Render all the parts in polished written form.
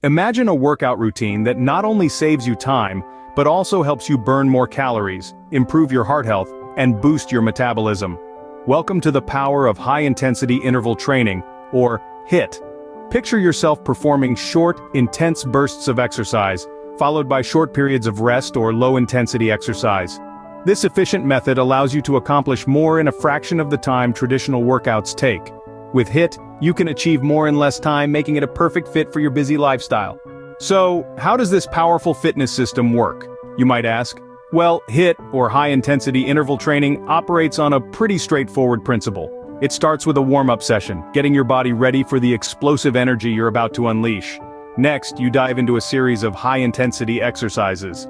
Imagine a workout routine that not only saves you time, but also helps you burn more calories, improve your heart health, and boost your metabolism. Welcome to the power of high-intensity interval training, or HIIT. Picture yourself performing short, intense bursts of exercise, followed by short periods of rest or low-intensity exercise. This efficient method allows you to accomplish more in a fraction of the time traditional workouts take. With HIIT, you can achieve more in less time, making it a perfect fit for your busy lifestyle. So, how does this powerful fitness system work, you might ask? Well, HIIT, or high-intensity interval training, operates on a pretty straightforward principle. It starts with a warm-up session, getting your body ready for the explosive energy you're about to unleash. Next, you dive into a series of high-intensity exercises.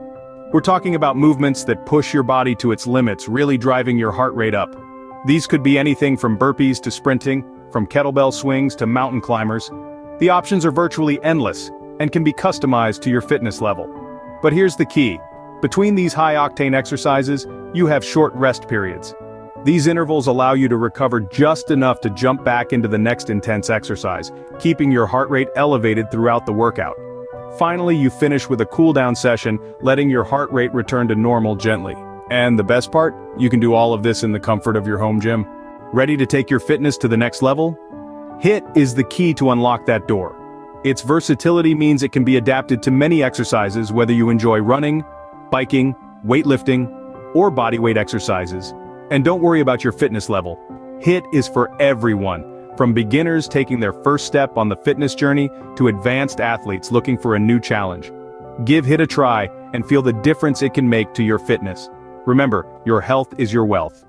We're talking about movements that push your body to its limits, really driving your heart rate up. These could be anything from burpees to sprinting, from kettlebell swings to mountain climbers. The options are virtually endless, and can be customized to your fitness level. But here's the key. Between these high-octane exercises, you have short rest periods. These intervals allow you to recover just enough to jump back into the next intense exercise, keeping your heart rate elevated throughout the workout. Finally, you finish with a cool-down session, letting your heart rate return to normal gently. And the best part? You can do all of this in the comfort of your home gym. Ready to take your fitness to the next level? HIIT is the key to unlock that door. Its versatility means it can be adapted to many exercises, whether you enjoy running, biking, weightlifting, or bodyweight exercises. And don't worry about your fitness level. HIIT is for everyone, from beginners taking their first step on the fitness journey to advanced athletes looking for a new challenge. Give HIIT a try and feel the difference it can make to your fitness. Remember, your health is your wealth.